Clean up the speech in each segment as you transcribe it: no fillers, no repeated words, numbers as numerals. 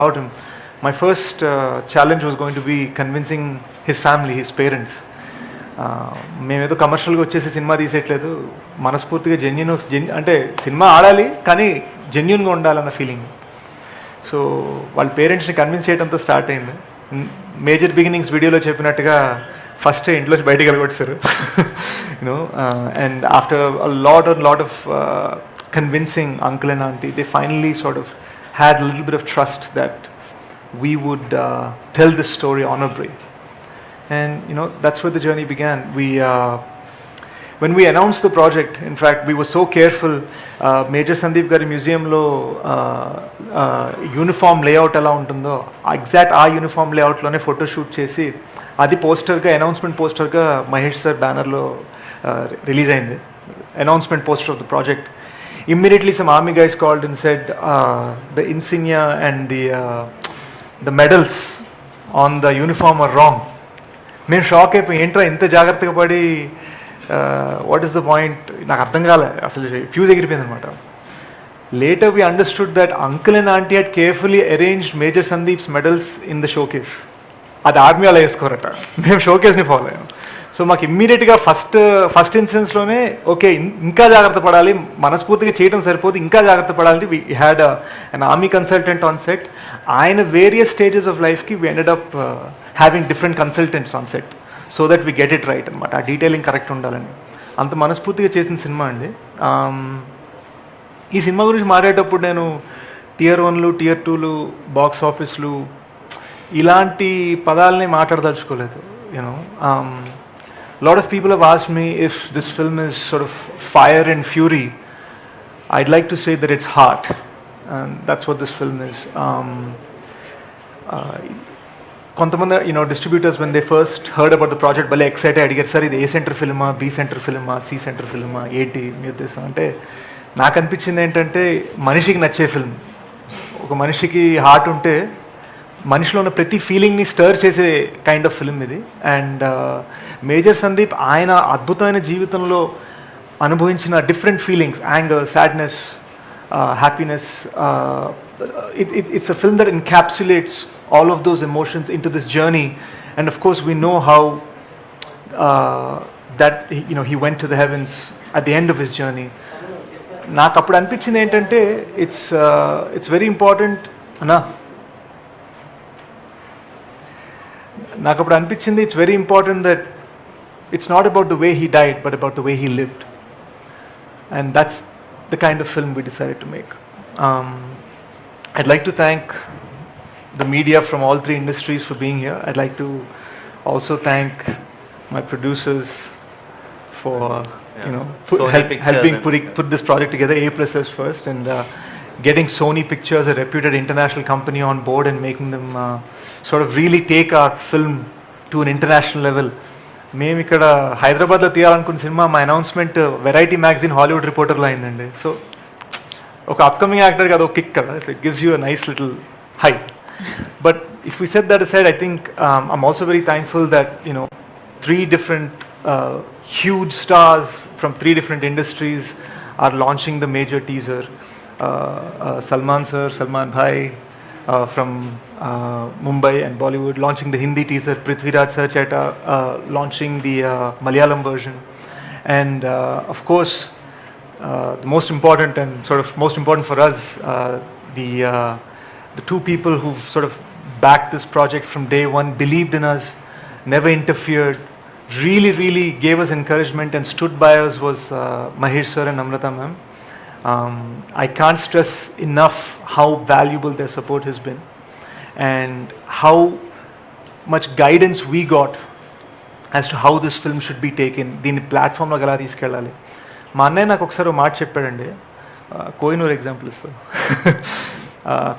about him. My first challenge was going to be convincing his family, his parents. మేమేదో కమర్షియల్గా వచ్చేసి cinema తీసేయట్లేదు, మనస్ఫూర్తిగా అంటే సినిమా ఆడాలి కానీ జెన్యున్గా ఉండాలన్న ఫీలింగ్. సో వాళ్ళ పేరెంట్స్ని కన్విన్స్ చేయడంతో స్టార్ట్ అయింది. మేజర్ బిగినింగ్స్ వీడియోలో చెప్పినట్టుగా ఫస్ట్ ఇంట్లోంచి బయటికి వెళ్ళగొట్టారు. You know, and after lot of convincing uncle and aunty, they finally sort of had a little bit of trust that we would tell this story honorably. And you know, that's where the journey began. When we announced the project, in fact, we were so careful. Major Sandeep Gari Museum lo uniform layout ala untundo, exact aa uniform layout lone photo shoot chesi adi poster ga, announcement poster ga Mahesh sir banner lo release ayindi, announcement poster of the project. Immediately some army guys called and said the insignia and the medals on the uniform are wrong. మేము shock అయిపోయి, ఏంట్రా ఇంత జాగ్రత్తగా పడి, what is the point, నాకు అర్థం కాలే, అసలు ఫ్యూజ్ ఎగిరిపోయింది అనమాట. Later we understood that uncle and auntie had carefully arranged major Sandeep's medals in the showcase. అది ఆర్మీ అలా వేసుకోరట, మేము షోకేస్ని ఫాలో అయ్యాం. సో మాకు ఇమ్మీడియట్గా ఫస్ట్ ఇన్సిడెన్స్లోనే ఓకే, ఇంకా జాగ్రత్త పడాలి, మనస్ఫూర్తిగా చేయడం సరిపోదు, ఇంకా జాగ్రత్త పడాలి. We had an army consultant on set. ఆయన వేరియస్ స్టేజెస్ ఆఫ్ లైఫ్కి we ended up having different consultants on set so that we get it right అనమాట. ఆ డీటెయిలింగ్ కరెక్ట్ ఉండాలని అంత మనస్ఫూర్తిగా చేసిన సినిమా అండి. ఈ సినిమా గురించి మాట్లాడేటప్పుడు నేను టియర్ 1లు, టియర్ 2లు, బాక్స్ ఆఫీస్లు ఇలాంటి పదాలని మాట్లాడదలుచుకోలేదు. You know, lot of people have asked me if this film is sort of fire and fury. I'd like to say that it's heart, and that's what this film is. Kontamanda, you know, distributors, when they first heard about the project, bale excited adigaru, sir idi A center filma, B center filma, C center filma, enti మీ ఉద్దేశం అంటే, నాకు అనిపించింది ఏంటంటే మనిషికి నచ్చే film, ఒక మనిషికి heart ఉంటే మనిషిలో ఉన్న ప్రతి ఫీలింగ్ని స్టర్ చేసే కైండ్ ఆఫ్ ఫిల్మ్ ఇది. అండ్ మేజర్ సందీప్ ఆయన అద్భుతమైన జీవితంలో అనుభవించిన different feelings, anger, sadness, happiness, it's a film that ఎన్క్యాప్సులేట్స్ all of those emotions into this journey. And of course we know how that you know, he went to the heavens at the end of his journey. నాకు అప్పుడు అనిపించింది ఏంటంటే it's very important అన్నా, నాకు అప్పుడు అనిపించింది it's very important that it's not about the way he died but about the way he lived. And that's the kind of film we decided to make. I'd like to thank the media from all three industries for being here. I'd like to also thank my producers for you know, helping put this project together. A+S first, and getting Sony Pictures, a reputed international company, on board and making them sort of really take our film to an international level. మేము ఇక్కడ హైదరాబాద్లో తీయాలనుకున్న cinema, మా announcement variety magazine Hollywood రిపోర్టర్లో అయిందండి. So ఒక upcoming యాక్టర్కి అది ఒక kick కదా, it gives you a nice little high. But if we set that aside, I think I'm also very thankful that, you know, three different huge stars from three different industries are launching the major teaser. Salman sir, Salman bhai from Mumbai and Bollywood, launching the Hindi teaser. Prithviraj sir Cheta launching the Malayalam version. And of course, the most important and sort of most important for us, the two people who've sort of backed this project from day one, believed in us, never interfered, really gave us encouragement and stood by us, was Mahesh sir and Namrata ma'am. I can't stress enough how valuable their support has been and how much guidance we got as to how this film should be taken. దీని ప్లాట్ఫామ్లో గలా తీసుకెళ్ళాలి. మా అన్నయ్య నాకు ఒకసారి ఒక మాట చెప్పాడండి, కోహినూర్ ఎగ్జాంపుల్ ఇస్తాను.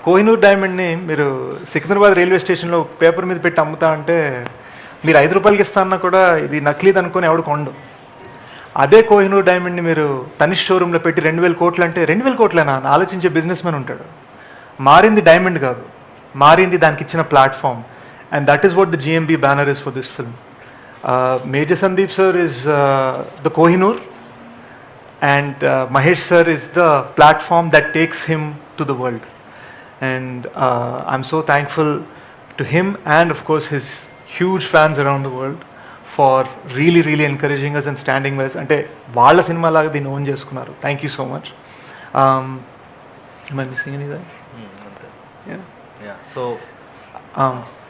కోహినూర్ డైమండ్ని మీరు సికింద్రాబాద్ రైల్వే స్టేషన్లో పేపర్ మీద పెట్టి అమ్ముతా అంటే మీరు 5 రూపాయలకి ఇస్తానన్నా కూడా ఇది నకిలీది అనుకొని ఎవడు కొండు. అదే కోహినూర్ డైమండ్ని మీరు తనిష్ షోరూంలో పెట్టి 2,000 కోట్లు అంటే 2,000 కోట్లేనా అని ఆలోచించే బిజినెస్ మ్యాన్ ఉంటాడు. మారింది డైమండ్ కాదు, మారింది దానికి ఇచ్చిన platform. And that is what the GMB banner is for this film. Major Sandeep sir is the Kohinoor and Mahesh sir is the platform that takes him to the world. And I'm so thankful to him and of course his huge fans around the world for really encouraging us and standing with us. అంటే వాళ్ళ cinema లాగా దీన్ని own చేసుకున్నారు. Thank you so much. Am I missing anything? Yeah. So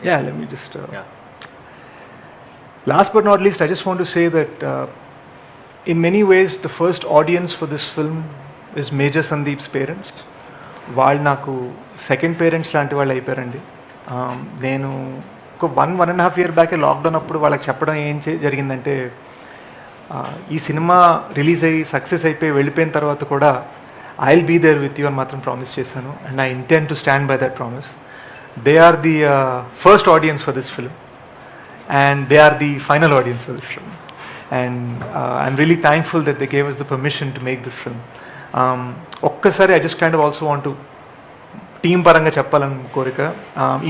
let me just last but not least, I just want to say that in many ways the first audience for this film is Major Sandeep's parents. వాళ్ళు నాకు second parents లాంటి వాళ్ళు అయిపోయారండి. నేను ఒక 1.5 year బ్యాకే lockdown అప్పుడు వాళ్ళకి చెప్పడం జరిగిందంటే ఈ సినిమా రిలీజ్ అయ్యి సక్సెస్ అయిపోయి వెళ్ళిపోయిన తర్వాత కూడా I will be there with you అని మాత్రం ప్రామిస్ చేశాను. And I intend to stand by that promise. They are the first audience for this film and they are the final audience for this film. And I'm really thankful that they gave us the permission to make this film. ఒక్కసారి I just kind of also want to team పరంగా చెప్పాలని కోరిక.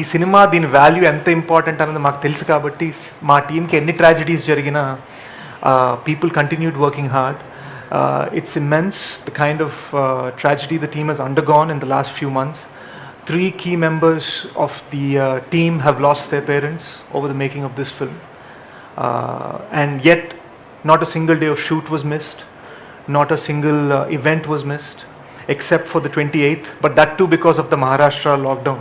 ఈ cinema దీని value ఎంత important అన్నది మాకు తెలుసు కాబట్టి మా టీంకి ఎన్ని ట్రాజడీస్ జరిగినా people continued working hard. It's immense, the kind of tragedy the team has undergone in the last few months. 3 key members of the team have lost their parents over the making of this film. And yet, not a single day of shoot was missed, not a single event was missed, except for the 28th, but that too because of the Maharashtra lockdown.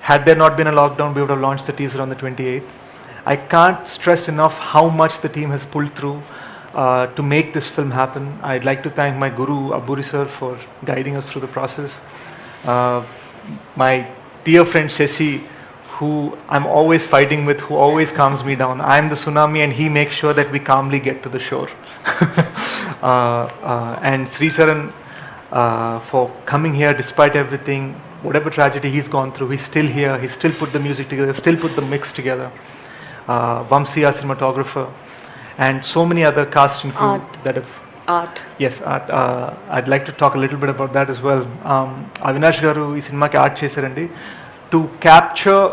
Had there not been a lockdown, we would have launched the teaser on the 28th. I can't stress enough how much the team has pulled through to make this film happen. I'd like to thank my guru, Aburi sir, for guiding us through the process. My dear friend Shashi, who I'm always fighting with, who always calms me down. I'm the tsunami and he makes sure that we calmly get to the shore. And Sri Saran for coming here despite everything, whatever tragedy he's gone through, he's still here, he still put the music together, still put the mix together. Vamsi, our cinematographer, and so many other cast and crew that have... Art. Yes, art. I'd like to talk a little bit about that as well. Avinash garu ee cinema ki art chesarandi to capture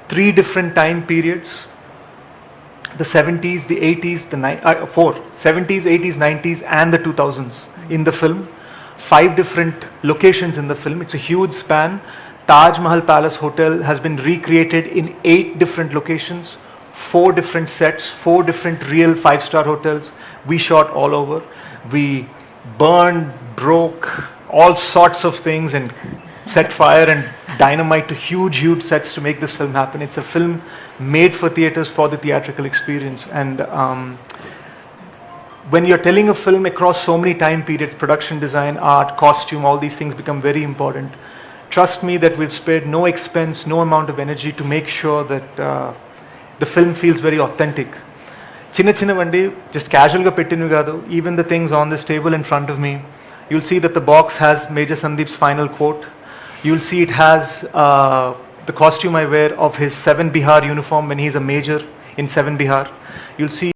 3 different time periods: the 70s, the 80s, the 70s, 80s, 90s, and the 2000s in the film. 5 different locations in the film. It's a huge span. Taj Mahal Palace Hotel has been recreated in 8 different locations, 4 different sets, 4 different real 5-star hotels. We shot all over. We burned, broke all sorts of things and set fire and dynamite to huge sets to make this film happen. It's a film made for theaters, for the theatrical experience. And when you're telling a film across so many time periods, production design, art, costume, all these things become very important. Trust me that we've spared no expense, no amount of energy to make sure that the film feels very authentic. చిన్నవండి just క్యాజువల్గా పెట్టినవి కాదు. Even the things on this table in front of me, you'll see that the box has major Sandeep's final quote. You'll see it has the costume I wear of his 7 Bihar uniform when he's a major in 7 Bihar. You'll see